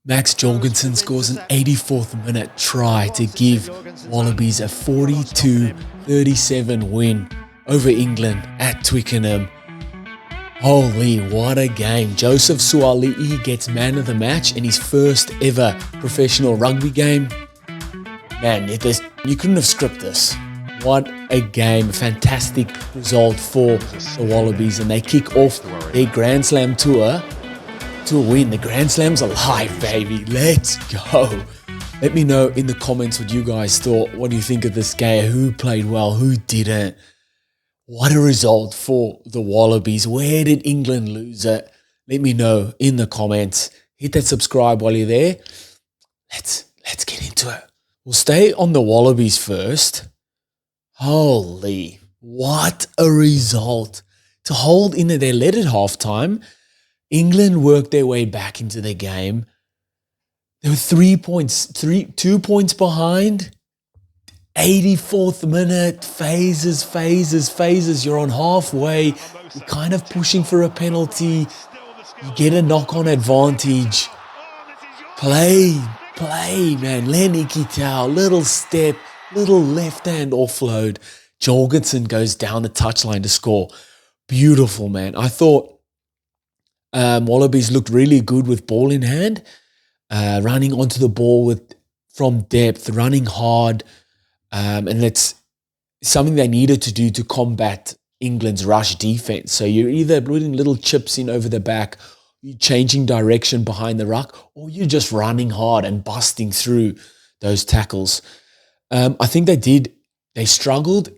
Max Jorgensen scores an 84th minute try to give Wallabies a 42-37 win over England at Twickenham. Holy, what a game. Joseph Suaali gets man of the match in his first ever professional rugby game. Man, you couldn't have scripted this. What a game. A fantastic result for the Wallabies, and they kick off their Grand Slam tour to a win. The Grand Slam's alive, baby. Let's go. Let me know in the comments what you guys thought. What do you think of this game? Who played well? Who didn't? What a result for the Wallabies. Where did England lose it? Let me know in the comments. Hit that subscribe while you're there. Let's get into it. We'll stay on the Wallabies first. Holy, what a result. To hold in their lead at halftime, England worked their way back into the game. They were 2 points behind. 84th minute, phases. You're on halfway. You're kind of pushing for a penalty. You get a knock-on advantage. Play, man. Lenny Kitao, little step, little left-hand offload. Jorgensen goes down the touchline to score. Beautiful, man. I thought Wallabies looked really good with ball in hand, running onto the ball from depth, running hard, and it's something they needed to do to combat England's rush defense. So you're either putting little chips in over the back, you're changing direction behind the ruck, or you're just running hard and busting through those tackles. I think they struggled,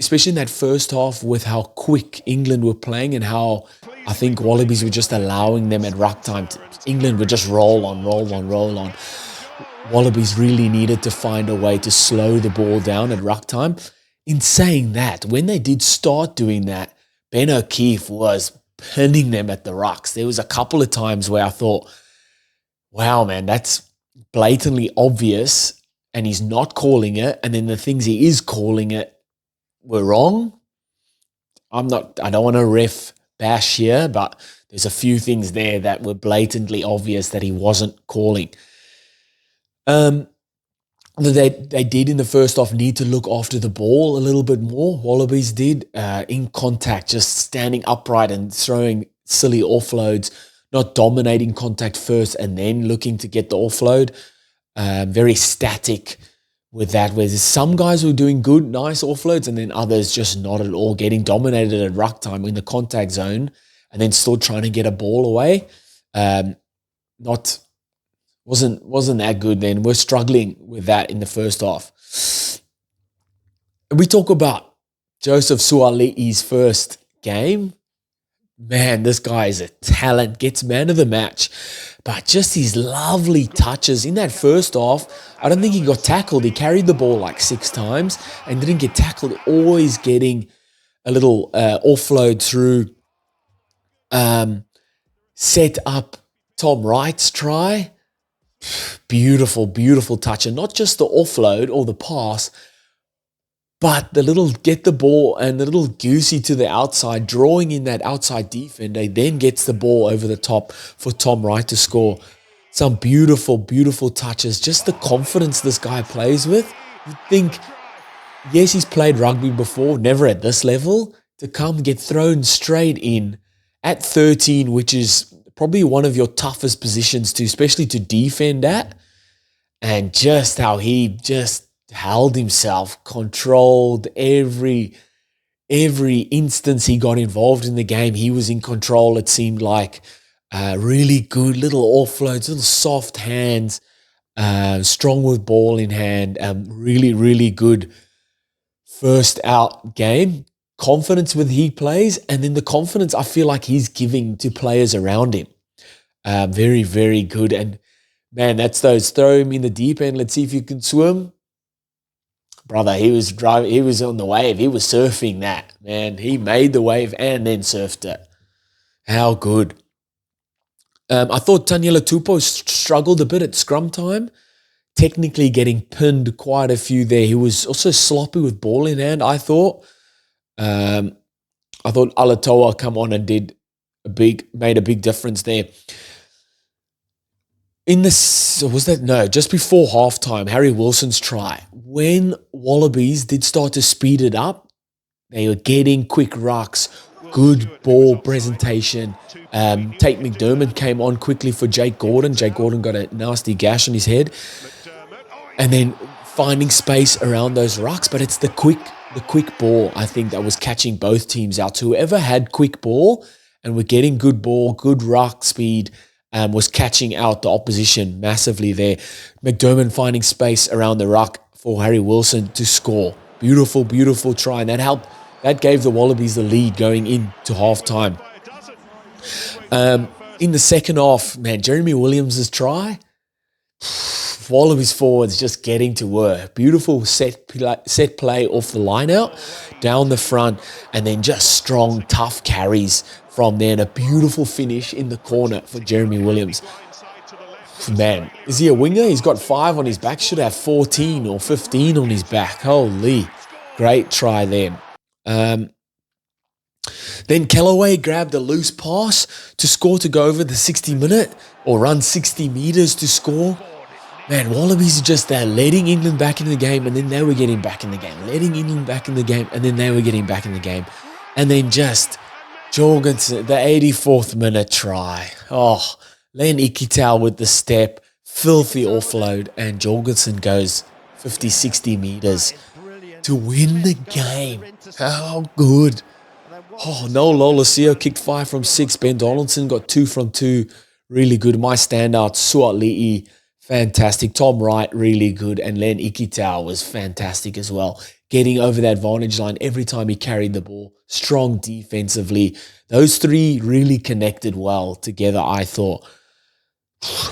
especially in that first half, with how quick England were playing and how I think Wallabies were just allowing them at ruck time. England would just roll on. Wallabies really needed to find a way to slow the ball down at ruck time. In saying that, when they did start doing that, Ben O'Keefe was pinning them at the rucks. There was a couple of times where I thought, wow, man, that's blatantly obvious, and he's not calling it, and then the things he is calling it were wrong. I don't want to ref bash here, but there's a few things there that were blatantly obvious that he wasn't calling. They did in the first half need to look after the ball a little bit more. Wallabies did, in contact, just standing upright and throwing silly offloads, not dominating contact first and then looking to get the offload. Very static with that, where some guys were doing good, nice offloads, and then others just not at all, getting dominated at ruck time in the contact zone and then still trying to get a ball away. Wasn't that good then. We're struggling with that in the first half. We talk about Joseph Suaali's first game. Man, this guy is a talent, gets man of the match. But just his lovely touches in that first half, I don't think he got tackled. He carried the ball like 6 times and didn't get tackled, always getting a little offload through. Set up Tom Wright's try. Beautiful touch. And not just the offload or the pass, but the little get the ball and the little goosey to the outside, drawing in that outside defender, then gets the ball over the top for Tom Wright to score. Some beautiful touches. Just the confidence this guy plays with. You'd think, yes, he's played rugby before, never at this level, to come get thrown straight in at 13, which is probably one of your toughest positions to, especially to defend at. And just how he just held himself, controlled every instance he got involved in the game. He was in control, it seemed like. Really good little offloads, little soft hands, strong with ball in hand. Really good first out game. Confidence with he plays, and then the confidence I feel like he's giving to players around him. Very good. And man, that's those throw him in the deep end. Let's see if you can swim. Brother, he was on the wave. He was surfing that, man. He made the wave and then surfed it. How good. I thought Taniela Tupou struggled a bit at scrum time, technically getting pinned quite a few there. He was also sloppy with ball in hand, I thought. I thought Alatoa come on and made a big difference there. Just before halftime, Harry Wilson's try. When Wallabies did start to speed it up, they were getting quick rucks, good ball presentation. Tate McDermott came on quickly for Jake Gordon. Jake Gordon got a nasty gash on his head. And then finding space around those rucks, but it's the quick ball, I think, that was catching both teams out. So whoever had quick ball and were getting good ball, good ruck speed, was catching out the opposition massively there. McDermott finding space around the ruck for Harry Wilson to score. Beautiful, beautiful try. And that gave the Wallabies the lead going into halftime. In the second half, man, Jeremy Williams' try, Wallabies forwards just getting to work. Beautiful set play off the line out, down the front, and then just strong, tough carries from there. And a beautiful finish in the corner for Jeremy Williams. Man, is he a winger? He's got 5 on his back. Should have 14 or 15 on his back. Holy, great try there. Then Kellaway grabbed a loose pass to score, to go over the 60-minute or run 60 meters to score. Man, Wallabies are just there, letting England back into the game, and then they were getting back in the game. Letting England back in the game, and then they were getting back in the game. And then just Jorgensen, the 84th minute try. Oh, Len Ikitau with the step, filthy offload, and Jorgensen goes 50, 60 meters to win the game. How good. Oh, Noel Lolosio kicked 5 from 6. Ben Donaldson got 2 from 2. Really good. My standout, Suaali, fantastic. Tom Wright, really good. And Len Ikitau was fantastic as well. Getting over that advantage line every time he carried the ball. Strong defensively. Those three really connected well together, I thought.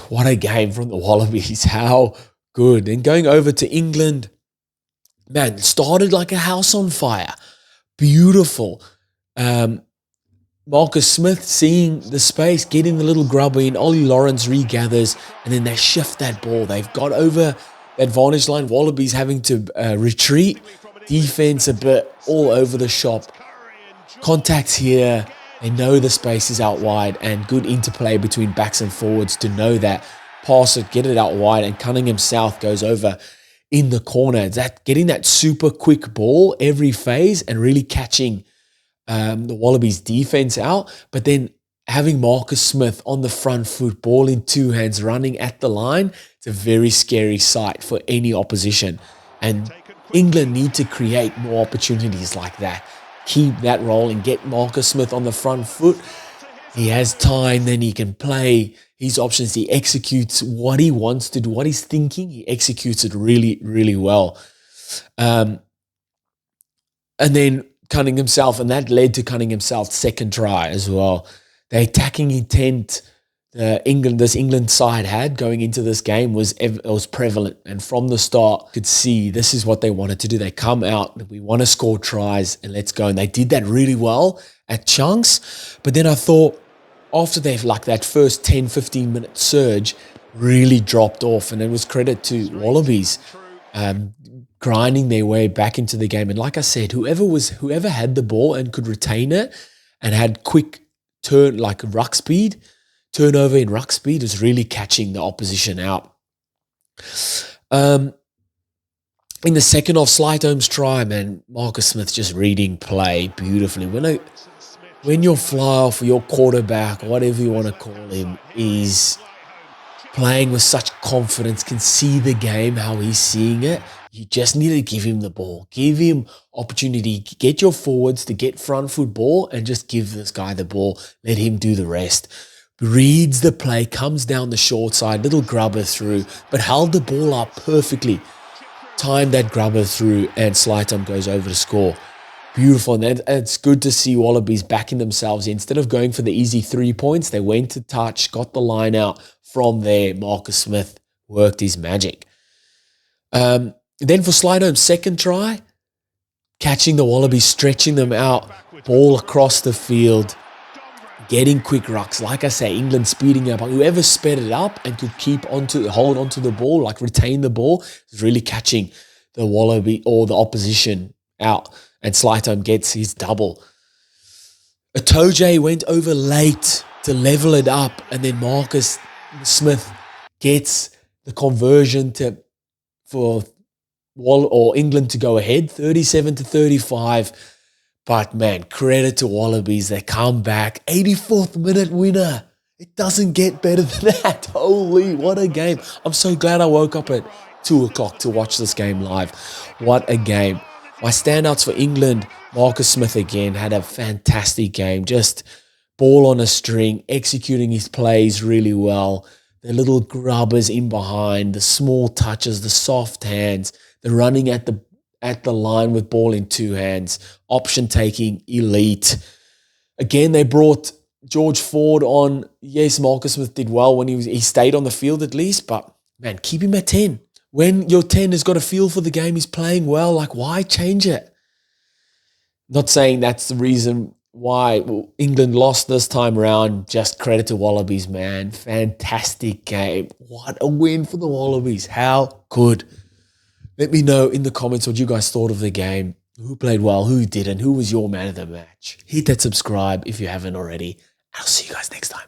What a game from the Wallabies. How good. And going over to England, man, started like a house on fire. Beautiful. Marcus Smith seeing the space, getting the little grubber in. Ollie Lawrence regathers, and then they shift that ball. They've got over the advantage line. Wallabies having to retreat. Defense a bit all over the shop. Contacts here. They know the space is out wide, and good interplay between backs and forwards to know that. Pass it, get it out wide, and Cunningham South goes over in the corner. Getting that super quick ball every phase and really catching the Wallabies defense out, but then having Marcus Smith on the front foot, ball in 2 hands, running at the line. It's a very scary sight for any opposition. And England need to create more opportunities like that. Keep that rolling, get Marcus Smith on the front foot. He has time, then he can play his options. He executes what he wants to do, what he's thinking. He executes it really, really well. And then Cunningham South, and that led to Cunningham South's second try as well. The attacking intent this England side had going into this game was prevalent, and from the start could see this is what they wanted to do. They come out, we want to score tries, and let's go. And they did that really well at chunks. But then I thought after that first 10-15 minute surge really dropped off, and it was credit to Wallabies grinding their way back into the game. And like I said, whoever had the ball and could retain it and had quick turnover in ruck speed is really catching the opposition out. In the second half, Slytome's try, man, Marcus Smith just reading play beautifully. When your fly-off or your quarterback, whatever you want to call him, is playing with such confidence, can see the game, how he's seeing it, you just need to give him the ball. Give him opportunity. Get your forwards to get front foot ball and just give this guy the ball. Let him do the rest. Reads the play, comes down the short side, little grubber through, but held the ball up perfectly. Timed that grubber through, and Slytome goes over to score. Beautiful. And it's good to see Wallabies backing themselves. Instead of going for the easy 3 points, they went to touch, got the line out. From there, Marcus Smith worked his magic. Then for Slytome's second try, catching the Wallabies, stretching them out, ball across the field, getting quick rucks. Like I say, England speeding up. Whoever sped it up and could hold onto the ball, like retain the ball, is really catching the Wallaby or the opposition out. And Slytome gets his double. Itoje went over late to level it up, and then Marcus Smith gets the conversion for England to go ahead, 37-35. But man, credit to Wallabies. They come back. 84th minute winner. It doesn't get better than that. Holy, what a game. I'm so glad I woke up at 2 o'clock to watch this game live. What a game. My standouts for England, Marcus Smith again had a fantastic game. Just ball on a string, executing his plays really well. The little grubbers in behind, the small touches, the soft hands, the running at the line with ball in two hands, option taking, elite. Again, they brought George Ford on. Yes, Marcus Smith did well when he stayed on the field at least, but man, keep him at 10. When your 10 has got a feel for the game, he's playing well, like why change it? Not saying that's the reason why England lost this time around. Just credit to Wallabies, man. Fantastic game. What a win for the Wallabies. How good. Let me know in the comments what you guys thought of the game. Who played well, who didn't, who was your man of the match. Hit that subscribe if you haven't already. I'll see you guys next time.